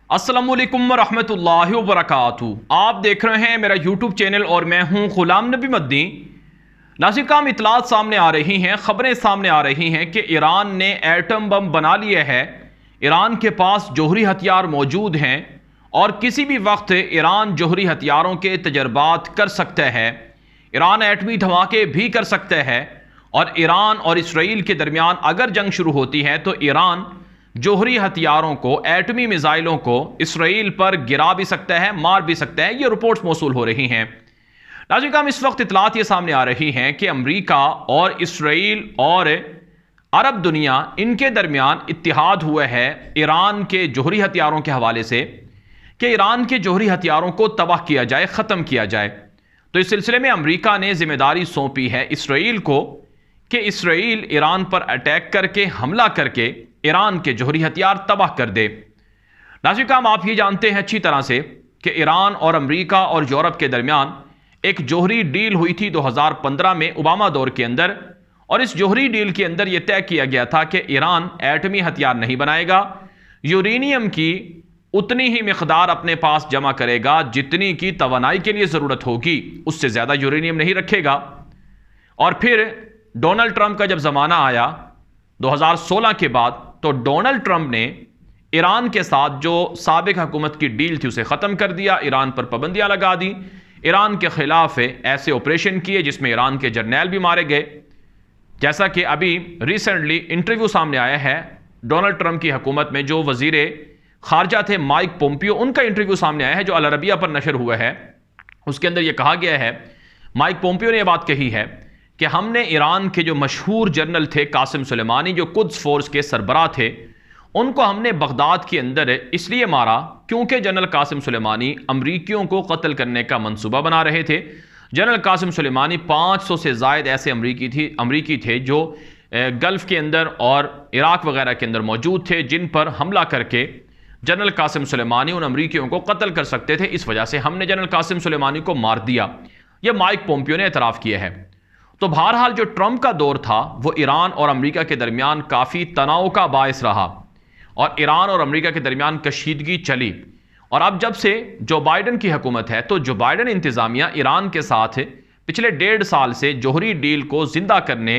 अस्सलामुअलैकुम रहमतुल्लाहि व बरकातुहू। आप देख रहे हैं मेरा यूट्यूब चैनल और मैं हूं गुलाम नबी मद्दी। नाज़िर इतलात सामने आ रही हैं, ख़बरें सामने आ रही हैं कि ईरान ने एटम बम बना लिए है। ईरान के पास जोहरी हथियार मौजूद हैं और किसी भी वक्त ईरान जोहरी हथियारों के तजर्बात कर सकता है। ईरान एटमी धमाके भी कर सकता है और ईरान और इसराइल के दरमियान अगर जंग शुरू होती है तो ईरान जोहरी हथियारों को, एटमी मिसाइलों को इसराइल पर गिरा भी सकता है, मार भी सकता है। ये रिपोर्ट्स मौसूल हो रही हैं। नाज़रीन, इस वक्त इतलात ये सामने आ रही हैं कि अमेरिका और इसराइल और अरब दुनिया, इनके दरमियान इत्तिहाद हुआ है ईरान के जोहरी हथियारों के हवाले से कि ईरान के जोहरी हथियारों को तबाह किया जाए, ख़त्म किया जाए। तो इस सिलसिले में अमेरिका ने जिम्मेदारी सौंपी है इसराइल को कि इसराइल ईरान पर अटैक करके, हमला करके ईरान के जोहरी हथियार तबाह कर दे। नाज़रीन, आप ये जानते हैं अच्छी तरह से कि ईरान और अमेरिका और यूरोप के दरमियान एक जोहरी डील हुई थी 2015 में ओबामा दौर के अंदर, और इस जोहरी डील के अंदर यह तय किया गया था कि ईरान एटमी हथियार नहीं बनाएगा, यूरेनियम की उतनी ही मिकदार अपने पास जमा करेगा जितनी की तवानाई के लिए ज़रूरत होगी, उससे ज़्यादा यूरेनियम नहीं रखेगा। और फिर डोनाल्ड ट्रंप का जब ज़माना आया 2016 के बाद, तो डोनाल्ड ट्रंप ने ईरान के साथ जो साबिक हुकूमत की डील थी उसे ख़त्म कर दिया, ईरान पर पाबंदियां लगा दी, ईरान के खिलाफ ऐसे ऑपरेशन किए जिसमें ईरान के जर्नैल भी मारे गए। जैसा कि अभी रिसेंटली इंटरव्यू सामने आया है डोनाल्ड ट्रंप की हुकूमत में जो वजीर खारजा थे माइक पोम्पियो, उनका इंटरव्यू सामने आया है जो अल अरबिया पर नशर हुआ है। उसके अंदर यह कहा गया है, माइक पोम्पियो ने यह बात कही है कि हमने ईरान के जो मशहूर जनरल थे कासिम सुलेमानी, जो कुद्स फोर्स के सरबराह थे, उनको हमने बगदाद के अंदर इसलिए मारा क्योंकि जनरल कासिम सुलेमानी अमरीकियों को कत्ल करने का मंसूबा बना रहे थे। जनरल कासिम सुलेमानी 500 से ज़ायद ऐसे अमरीकी थे जो गल्फ़ के अंदर और इराक वगैरह के अंदर मौजूद थे, जिन पर हमला करके जनरल कासिम सुलेमानी उन अमरीकियों को कत्ल कर सकते थे। इस वजह से हमने जनरल कासिम सुलेमानी को मार दिया। यह माइक पोम्पियो ने एतराफ़ किया है। तो बहरहाल जो ट्रंप का दौर था वो ईरान और अमेरिका के दरमियान काफ़ी तनाव का बायस रहा और ईरान और अमेरिका के दरमियान कशीदगी चली। और अब जब से जो बाइडन की हुकूमत है, तो जो बाइडन इंतज़ामिया ईरान के साथ पिछले 1.5 साल से जोहरी डील को ज़िंदा करने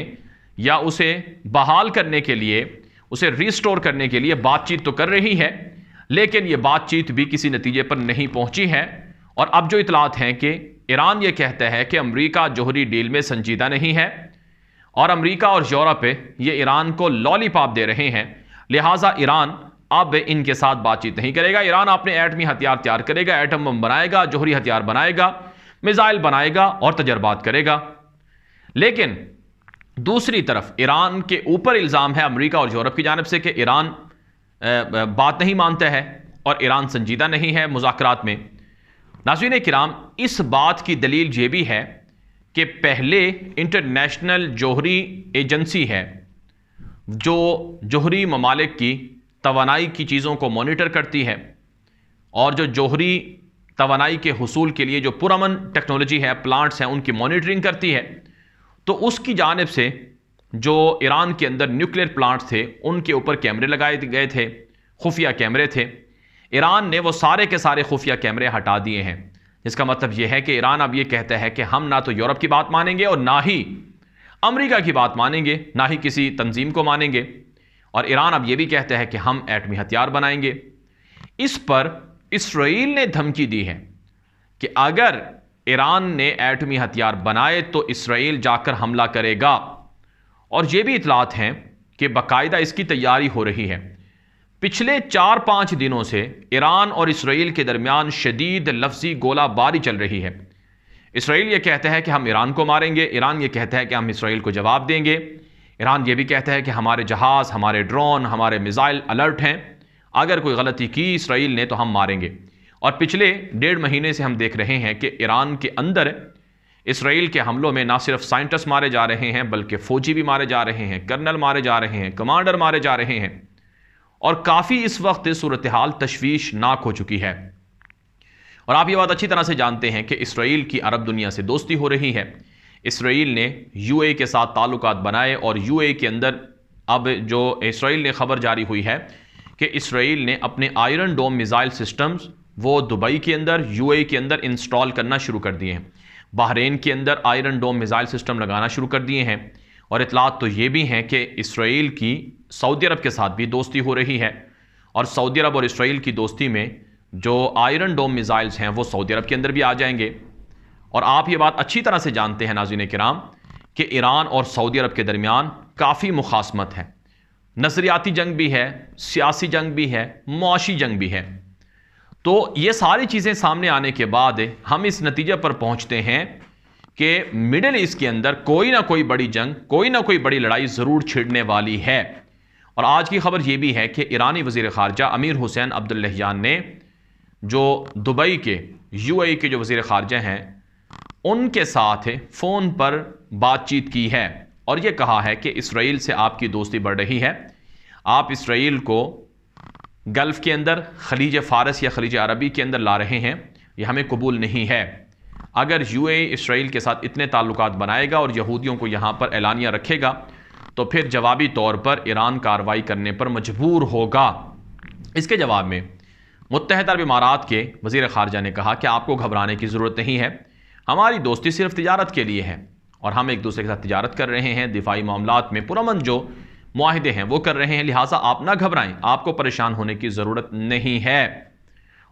या उसे बहाल करने के लिए, उसे रिस्टोर करने के लिए बातचीत तो कर रही है, लेकिन ये बातचीत भी किसी नतीजे पर नहीं पहुंची है। और अब जो इतलात हैं कि ईरान ये कहता है कि अमेरिका जोहरी डील में संजीदा नहीं है और अमेरिका और यूरोप ये ईरान को लॉलीपॉप दे रहे हैं, लिहाजा ईरान अब इनके साथ बातचीत नहीं करेगा। ईरान अपने एटमी हथियार तैयार करेगा, एटम बम बनाएगा, जोहरी हथियार बनाएगा, मिसाइल बनाएगा और तजर्बात करेगा। लेकिन दूसरी तरफ ईरान के ऊपर इल्ज़ाम है अमेरिका और यूरोप की जानिब से कि ईरान बात नहीं मानता है और ईरान संजीदा नहीं है मुज़ाकरात में। नाज़रीन किराम, इस बात की दलील ये भी है कि पहले इंटरनेशनल जोहरी एजेंसी है जो जोहरी ममालिक की तवानाई की चीज़ों को मॉनिटर करती है और जो जोहरी तवानाई के हुसूल के लिए जो पुरअमन टेक्नोलॉजी है, प्लांट्स हैं, उनकी मॉनिटरिंग करती है। तो उसकी जानिब से जो ईरान के अंदर न्यूक्लियर प्लांट्स थे उनके ऊपर कैमरे लगाए गए थे, खुफिया कैमरे थे। ईरान ने वो सारे के सारे खुफिया कैमरे हटा दिए हैं, जिसका मतलब यह है कि ईरान अब ये कहता है कि हम ना तो यूरोप की बात मानेंगे और ना ही अमेरिका की बात मानेंगे, ना ही किसी तंजीम को मानेंगे। और ईरान अब ये भी कहता है कि हम एटमी हथियार बनाएंगे। इस पर इसराइल ने धमकी दी है कि अगर ईरान ने एटमी हथियार बनाए तो इसराइल जाकर हमला करेगा। और ये भी इतलात हैं कि बाकायदा इसकी तैयारी हो रही है। पिछले 4-5 दिनों से ईरान और इसराइल के दरमियान शदीद लफ्ज़ी गोलाबारी चल रही है। इसराइल ये कहता है कि हम ईरान को मारेंगे, ईरान ये कहता है कि हम इसराइल को जवाब देंगे। ईरान ये भी कहता है कि हमारे जहाज़, हमारे ड्रोन, हमारे मिसाइल अलर्ट हैं, अगर कोई गलती की इसराइल ने तो हम मारेंगे। और पिछले 1.5 महीने से हम देख रहे हैं कि ईरान के अंदर इसराइल के हमलों में ना सिर्फ साइंटिस्ट मारे जा रहे हैं बल्कि फ़ौजी भी मारे जा रहे हैं, कर्नल मारे जा रहे हैं, कमांडर मारे जा रहे हैं। और काफ़ी इस वक्त सूरत हाल तशवीशनाक हो चुकी है। और आप ये बात अच्छी तरह से जानते हैं कि इसराइल की अरब दुनिया से दोस्ती हो रही है। इसराइल ने यूएई के साथ ताल्लुकात बनाए और यूएई के अंदर अब जो इसराइल ने खबर जारी हुई है कि इसराइल ने अपने आयरन डोम मिसाइल सिस्टम्स वो दुबई के अंदर, यूएई के अंदर इंस्टॉल करना शुरू कर दिए हैं। बहरीन के अंदर आयरन डोम मिसाइल सिस्टम लगाना शुरू कर दिए हैं। और इतलात तो ये भी हैं कि इसराइल की सऊदी अरब के साथ भी दोस्ती हो रही है, और सऊदी अरब और इसराइल की दोस्ती में जो आयरन डोम मिसाइल्स हैं वो सऊदी अरब के अंदर भी आ जाएंगे। और आप ये बात अच्छी तरह से जानते हैं नाज़रीन किराम कि ईरान और सऊदी अरब के दरमियान काफ़ी मुखासमत है, नज़रियाती जंग भी है, सियासी जंग भी है, मुआशी जंग भी है। तो ये सारी चीज़ें सामने आने के बाद हम इस नतीजे पर पहुंचते हैं कि मिडिल ईस्ट के अंदर कोई ना कोई बड़ी जंग, कोई ना कोई बड़ी लड़ाई ज़रूर छिड़ने वाली है। और आज की खबर यह भी है कि ईरानी वज़ीर ख़ारजा अमीर हुसैन अब्दुल्लाहियान ने जो दुबई के, यूएई के जो वज़ीर ख़ारजा हैं उनके साथ फ़ोन पर बातचीत की है और यह कहा है कि इसराइल से आपकी दोस्ती बढ़ रही है। आप इसराइल को गल्फ़ के अंदर, खलीज फ़ारस या खलीज अरबी के अंदर ला रहे हैं, यह हमें कबूल नहीं है। अगर यूएई इसराइल के साथ इतने ताल्लुकात बनाएगा और यहूदियों को यहाँ पर एलानिया रखेगा तो फिर जवाबी तौर पर ईरान कार्रवाई करने पर मजबूर होगा। इसके जवाब में मुत्तहदा अरब इमारात के वज़ीर ख़ारजा ने कहा कि आपको घबराने की ज़रूरत नहीं है, हमारी दोस्ती सिर्फ तिजारत के लिए है और हम एक दूसरे के साथ तिजारत कर रहे हैं, दिफाई मामलात में पुरअमन जो मुआहिदे हैं वो कर रहे हैं, लिहाजा आप ना घबराएं, आपको परेशान होने की ज़रूरत नहीं है।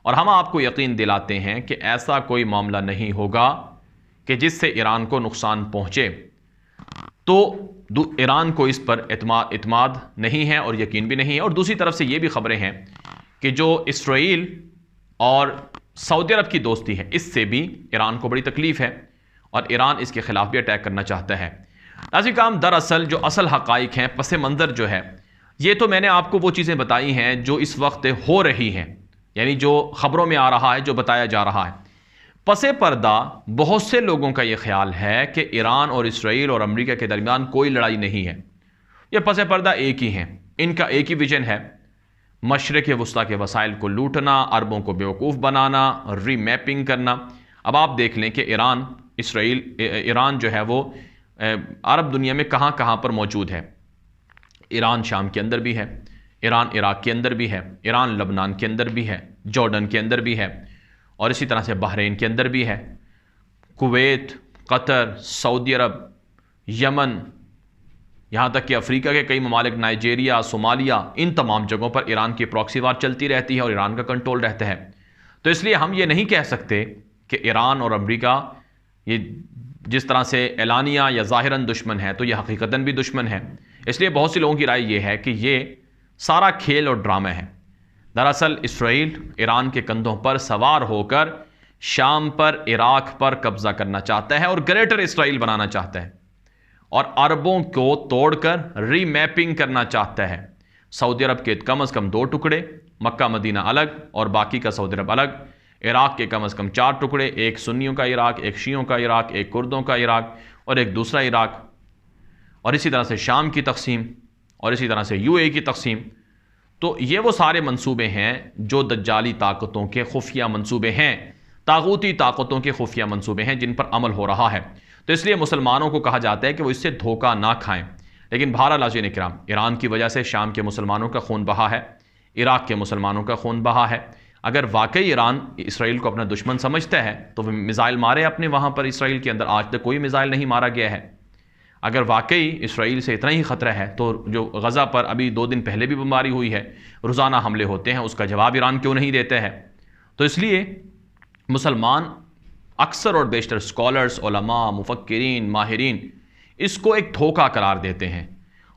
और हम आपको यकीन दिलाते हैं कि ऐसा कोई मामला नहीं होगा कि जिससे ईरान को नुकसान पहुँचे। तो ईरान को इस पर इत्माद नहीं है और यकीन भी नहीं है। और दूसरी तरफ से ये भी खबरें हैं कि जो इसराइल और सऊदी अरब की दोस्ती है इससे भी ईरान को बड़ी तकलीफ़ है और ईरान इसके ख़िलाफ़ भी अटैक करना चाहता है। नाज़रीन, दरअसल जो असल हक़ाइक़ हैं, पस मंज़र जो है, ये तो मैंने आपको वो चीज़ें बताई हैं जो इस वक्त हो रही हैं, यानी जो ख़बरों में आ रहा है, जो बताया जा रहा है। पसे पर्दा बहुत से लोगों का ये ख्याल है कि ईरान और इसराइल और अमेरिका के दरमियान कोई लड़ाई नहीं है। ये पसे पर्दा एक ही हैं, इनका एक ही विजन है, मशरिक़ वस्ता के वसाइल को लूटना, अरबों को बेवकूफ़ बनाना, रीमैपिंग करना। अब आप देख लें कि ईरान जो है वो अरब दुनिया में कहाँ कहाँ पर मौजूद है। ईरान शाम के अंदर भी है, ईरान इराक़ के अंदर भी है, ईरान लबनान के अंदर भी है, जॉर्डन के अंदर भी है, और इसी तरह से बहरीन के अंदर भी है, कुवैत, कतर, सऊदी अरब, यमन, यहाँ तक कि अफ्रीका के कई ममालिक, नाइजेरिया, सोमालिया, इन तमाम जगहों पर ईरान की प्रॉक्सी वार चलती रहती है और ईरान का कंट्रोल रहता है। तो इसलिए हम ये नहीं कह सकते कि ईरान और अमेरिका ये जिस तरह से एलानिया या ज़ाहिरन दुश्मन है तो ये हकीकतन भी दुश्मन है। इसलिए बहुत सी लोगों की राय ये है कि ये सारा खेल और ड्रामा है। दरअसल इसराइल ईरान के कंधों पर सवार होकर शाम पर, इराक़ पर कब्ज़ा करना चाहता है और ग्रेटर इसराइल बनाना चाहता है और अरबों को तोड़कर रीमैपिंग करना चाहता है। सऊदी अरब के कम अज़ कम 2 टुकड़े, मक्का मदीना अलग और बाकी का सऊदी अरब अलग। इराक़ के कम अज़ कम 4 टुकड़े, एक सुन्नियों का इराक़, एक शियों का इराक़, एक कुर्दों का इराक़ और एक दूसरा इराक़। और इसी तरह से शाम की तकसीम और इसी तरह से यूएई की तकसीम। तो ये वो सारे मंसूबे हैं जो दज्जाली ताकतों के खुफिया मंसूबे हैं, तागूती ताकतों के खुफिया मंसूबे हैं जिन पर अमल हो रहा है। तो इसलिए मुसलमानों को कहा जाता है कि वो इससे धोखा ना खाएं। लेकिन बहरहाल नाज़रीन किराम, ईरान की वजह से शाम के मुसलमानों का खून बहा है, इराक़ के मुसलमानों का खून बहा है। अगर वाकई ईरान इसराइल को अपना दुश्मन समझता है तो वह मिसाइल मारे अपने वहाँ पर इसराइल के अंदर। आज तक कोई मिसाइल नहीं मारा गया है। अगर वाकई इसराइल से इतना ही ख़तरा है तो जो गज़ा पर अभी 2 दिन पहले भी बमबारी हुई है, रोज़ाना हमले होते हैं, उसका जवाब ईरान क्यों नहीं देता है? तो इसलिए मुसलमान अक्सर और बेशतर स्कॉलर्स, उलमा, मुफक्किरीन, माहिरीन इसको एक धोखा करार देते हैं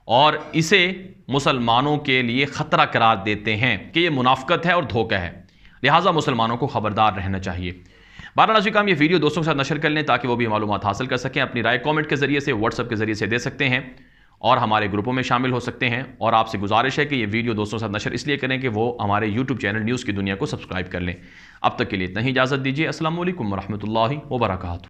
और इसे मुसलमानों के लिए ख़तरा करार देते हैं कि ये मुनाफ़िकत है और धोखा है। लिहाजा मुसलमानों को ख़बरदार रहना चाहिए। बहरहाल नाज़रीन, ये वीडियो दोस्तों के साथ नशर कर लें ताकि वो भी मालूमात हासिल कर सकें। अपनी राय कमेंट के ज़रिए से, व्हाट्सएप के ज़रिए से दे सकते हैं और हमारे ग्रुपों में शामिल हो सकते हैं। और आपसे गुजारिश है कि ये वीडियो दोस्तों के साथ नशर इसलिए करें कि वो हमारे यूट्यूब चैनल न्यूज़ की दुनिया को सब्सक्राइब कर लें। अब तक के लिए इतना ही इजाज़त दीजिए। अस्सलाम वालेकुम वरहमतुल्लाहि वबरकातुहू।